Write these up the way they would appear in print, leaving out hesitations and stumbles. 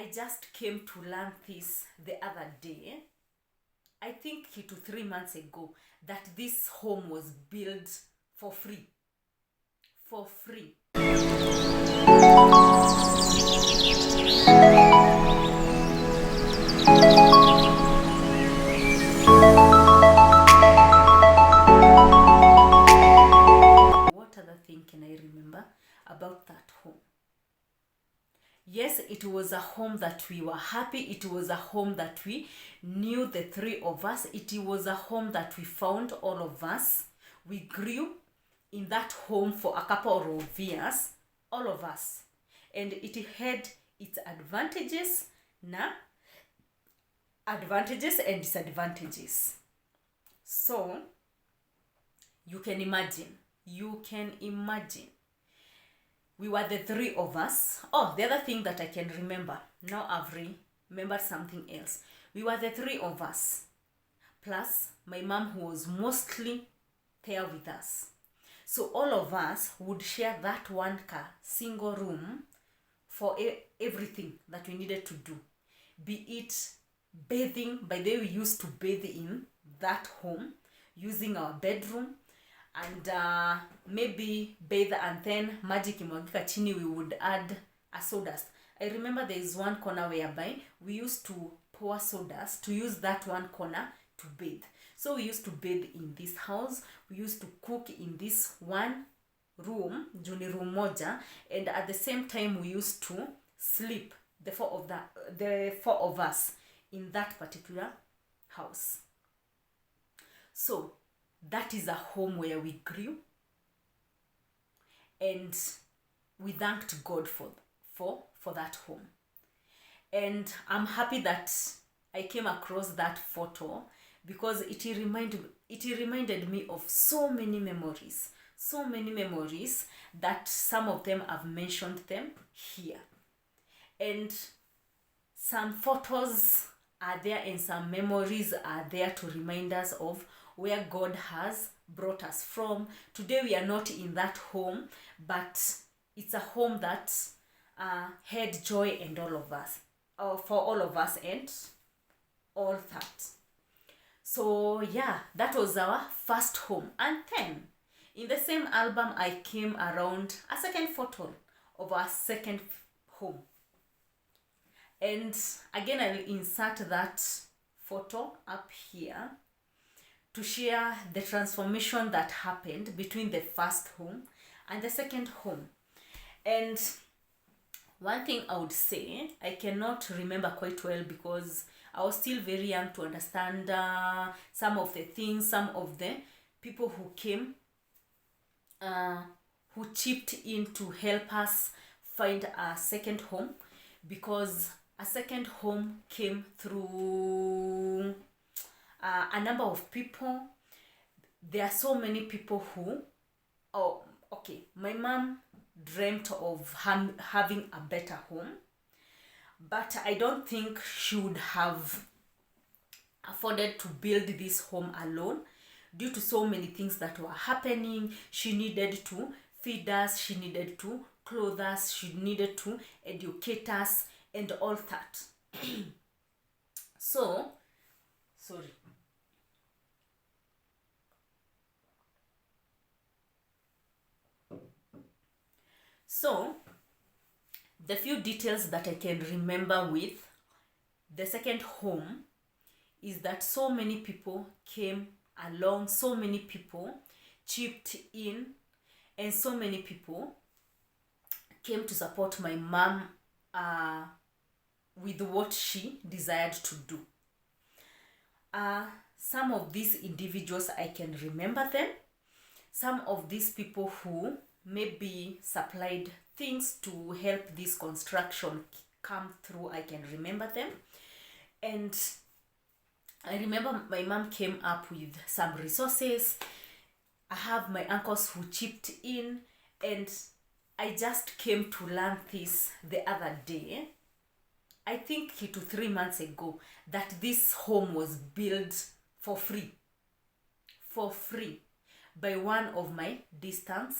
I just came to learn this the other day, I think 2 to 3 months ago, that this home was built for free. For free. What other thing can I remember about that home? Yes, it was a home that we were happy. It was a home that we knew, the three of us. It was a home that we found, all of us. We grew in that home for a couple of years, all of us. And it had its advantages and disadvantages. So, you can imagine. We were the three of us. Oh, the other thing that I can remember, now I've remembered something else. We were the three of us, plus my mom, who was mostly there with us. So all of us would share that one single room for everything that we needed to do. Be it bathing. By the way, we used to bathe in that home using our bedroom, and maybe bathe, and then magic imwagika chini, we would add a sawdust. I remember there is one corner whereby we used to pour sawdust to use that one corner to bathe. So we used to bathe in this house. We used to cook in this one room, juni room moja, and at the same time we used to sleep, the four of us in that particular house. So that is a home where we grew, and we thanked God for that home. And I'm happy that I came across that photo, because it reminded me of so many memories that some of them I've mentioned them here. And some photos are there and some memories are there to remind us of where God has brought us from. Today we are not in that home, but it's a home that had joy and all of us, for all of us and all that. So yeah, that was our first home. And then in the same album, I came around a second photo of our second home. And again, I will insert that photo up here to share the transformation that happened between the first home and the second home. And one thing I would say, I cannot remember quite well because I was still very young to understand some of the things, some of the people who came, who chipped in to help us find a second home, because a second home came through a number of people. There are so many people who, my mom dreamt of having a better home, but I don't think she would have afforded to build this home alone due to so many things that were happening. She needed to feed us, she needed to clothe us, she needed to educate us and all that. So the few details that I can remember with the second home is that so many people came along, so many people chipped in, and so many people came to support my mom with what she desired to do. Some of these individuals, I can remember them. Some of these people who maybe supplied things to help this construction come through, I can remember them. And I remember my mom came up with some resources. I have my uncles who chipped in, and I just came to learn this the other day, I think 2 to 3 months ago, that this home was built for free by one of my distant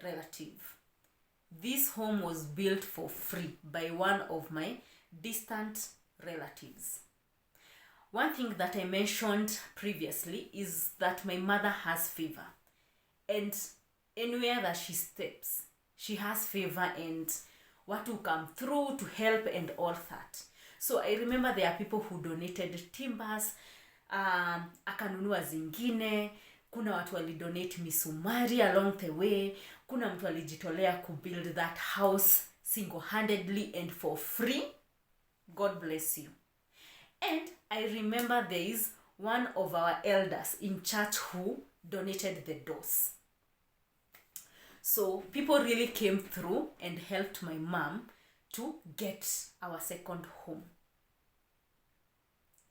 relative. this home was built for free by one of my distant relatives. One thing that I mentioned previously is that my mother has favor, and anywhere that she steps, she has favor and what will come through to help and all that. So I remember there are people who donated timbers, akanunua zingine, kuna watu walidonate misumari along the way, kuna mtu alijitolea kubuild that house single-handedly and for free. God bless you. And I remember there is one of our elders in church who donated the doors. So people really came through and helped my mom to get our second home.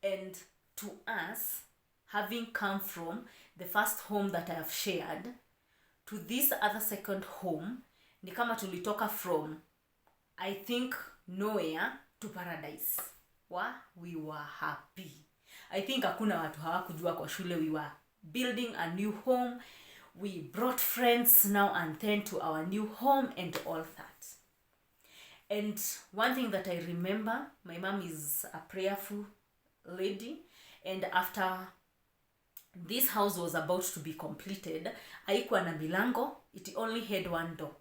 And to us, having come from the first home that I have shared to this other second home, ni kama tulitoka from, I think, nowhere to paradise. We were happy. I think hakuna watu hawakujua kwa shule we were building a new home. We brought friends now and then to our new home and all that. And one thing that I remember, my mom is a prayerful lady, and after this house was about to be completed, haikuwa na milango, it only had one door.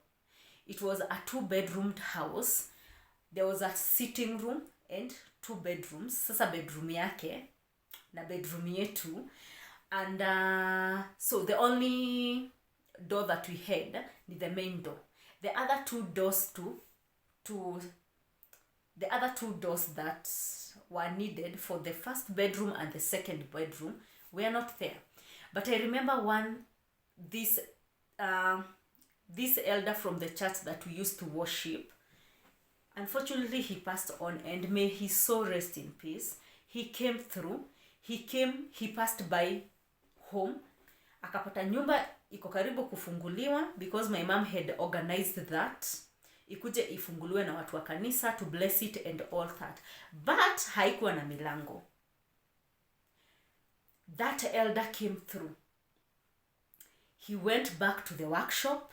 It was a 2-bedroomed house. There was a sitting room and 2 bedrooms. Sasa bedroom yake na bedroom yetu. And so the only door that we had is the main door. The other two doors the other 2 doors that were needed for the first bedroom and the second bedroom were not there. But I remember this elder from the church that we used to worship, unfortunately he passed on, and may his soul rest in peace. He came through. He passed by home, akapata nyumba iko karibu kufunguliwa because my mom had organized that ikuje ifunguliwe na watu wa kanisa to bless it and all that, but haikuwa na milango. That elder came through. He went back to the workshop,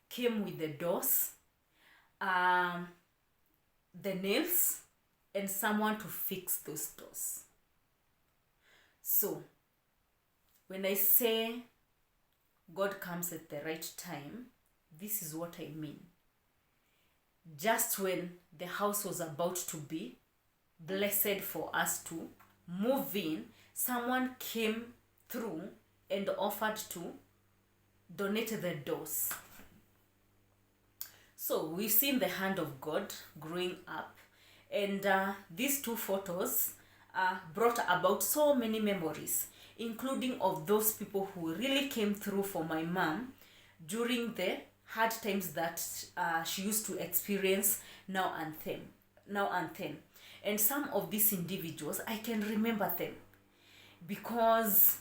came with the doors, the nails, and someone to fix those doors. So when I say God comes at the right time, this is what I mean. Just when the house was about to be blessed for us to move in, someone came through and offered to donate the doors. So we've seen the hand of God growing up, and these 2 photos brought about so many memories, including of those people who really came through for my mom during the hard times that she used to experience now and then. And some of these individuals, I can remember them because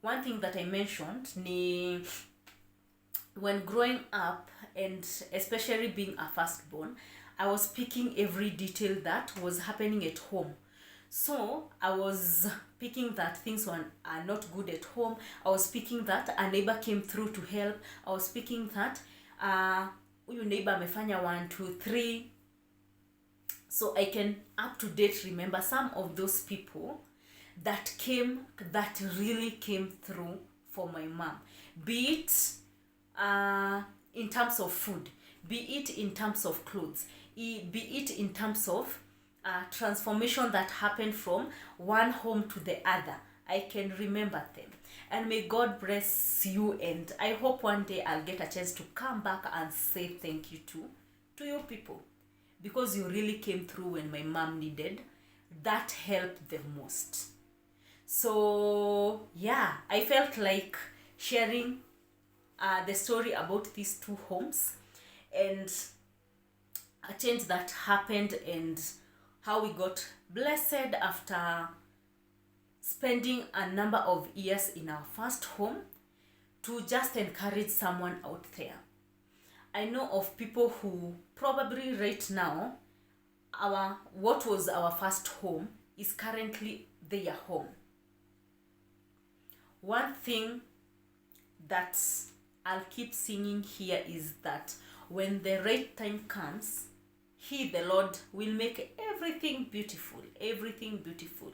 one thing that I mentioned, when growing up and especially being a firstborn, I was picking every detail that was happening at home. So I was picking that things are not good at home. I was picking that a neighbor came through to help. I was picking that huyu neighbor amefanya 1, 2, 3. So I can up to date remember some of those people that really came through for my mom. Be it in terms of food, be it in terms of clothes, be it in terms of transformation that happened from one home to the other. I can remember them. And may God bless you, and I hope one day I'll get a chance to come back and say thank you to you people, because you really came through when my mom needed that help the most. So yeah, I felt like sharing the story about these 2 homes and a change that happened and how we got blessed after spending a number of years in our first home, to just encourage someone out there. I know of people who probably right now, what was our first home is currently their home. One thing that I'll keep singing here is that when the right time comes, He, the Lord, will make everything beautiful, everything beautiful.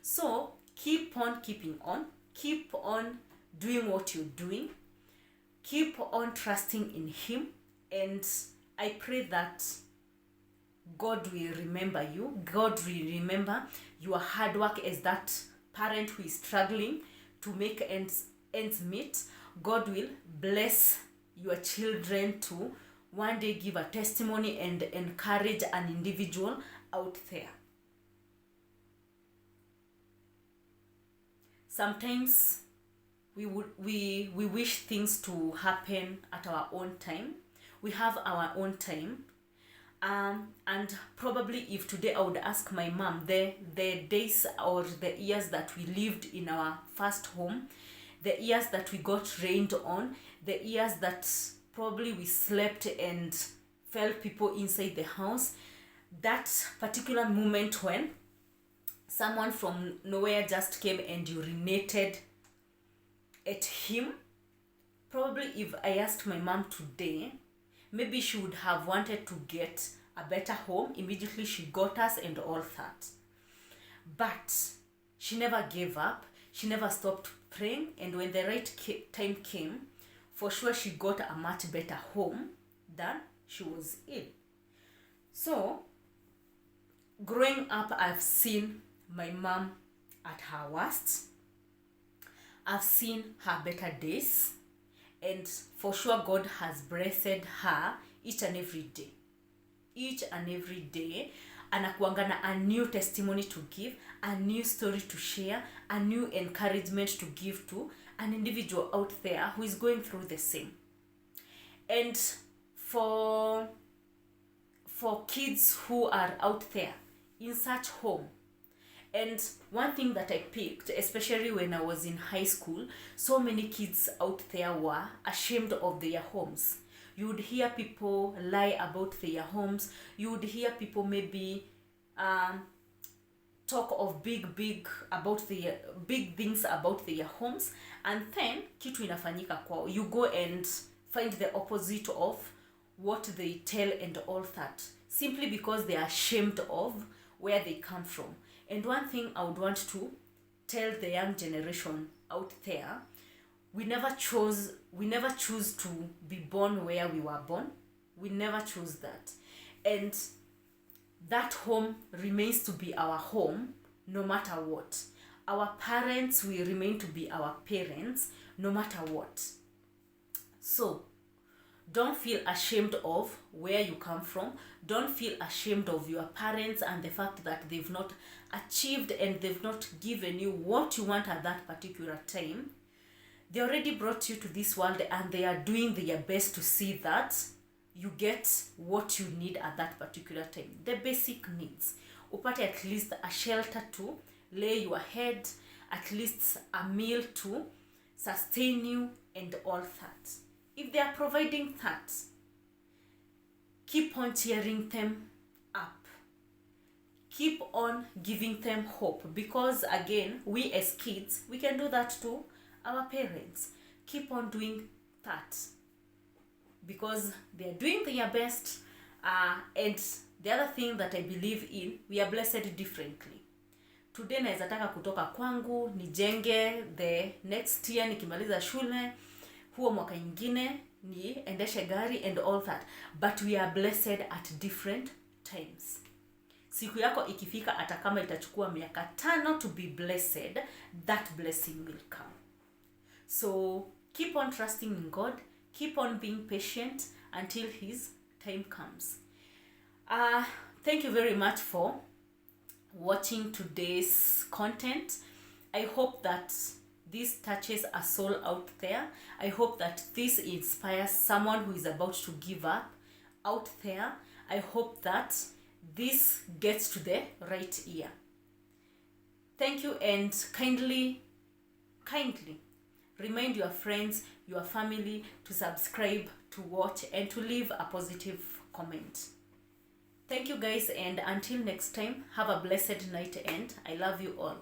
So keep on keeping on, keep on doing what you're doing, keep on trusting in Him, and I pray that God will remember you. God will remember your hard work as that parent who is struggling to make ends meet. God will bless your children to one day give a testimony and encourage an individual out there. Sometimes we wish things to happen at our own time. We have our own time. And probably if today I would ask my mom the days or the years that we lived in our first home, the years that we got rained on, the years that probably we slept and felt people inside the house, that particular moment when someone from nowhere just came and urinated at him, probably if I asked my mom today, maybe she would have wanted to get a better home. Immediately she got us and all that. But she never gave up. She never stopped praying. And when the right time came, for sure she got a much better home than she was in. So, growing up, I've seen my mom at her worst. I've seen her better days. And for sure God has blessed her each and every day. Each and every day. Anakuanga na a new testimony to give, a new story to share, a new encouragement to give to an individual out there who is going through the same. And for kids who are out there in such home, and one thing that I picked, especially when I was in high school, so many kids out there were ashamed of their homes. You would hear people lie about their homes. You would hear people maybe talk of big things about their homes, and then kitu inafanyika kwao. You go and find the opposite of what they tell and all that, simply because they are ashamed of where they come from. And one thing I would want to tell the young generation out there, we never choose to be born where we were born. We never choose that. And that home remains to be our home no matter what. Our parents will remain to be our parents no matter what. So, don't feel ashamed of where you come from. Don't feel ashamed of your parents and the fact that they've not achieved and they've not given you what you want at that particular time. They already brought you to this world and they are doing their best to see that you get what you need at that particular time. The basic needs. Upate at least a shelter to lay your head, at least a meal to sustain you and all that. If they are providing that, keep on cheering them up. Keep on giving them hope, because again, we as kids, we can do that to our parents. Keep on doing that because they are doing their best. And the other thing that I believe in, we are blessed differently. Today naweza taka kutoka kwangu nijenge the next year nikimaliza shule, huo mwaka ingine niendeshe gari and all that, but we are blessed at different times. Siku yako ikifika, hata kama itachukua miaka 5 to be blessed, that blessing will come. So keep on trusting in God, keep on being patient until His time comes. Thank you very much for watching today's content. I hope that this touches a soul out there. I hope that this inspires someone who is about to give up out there. I hope that this gets to the right ear. Thank you, and kindly remind your friends, your family to subscribe, to watch, and to leave a positive comment. Thank you guys, and until next time, have a blessed night, and I love you all.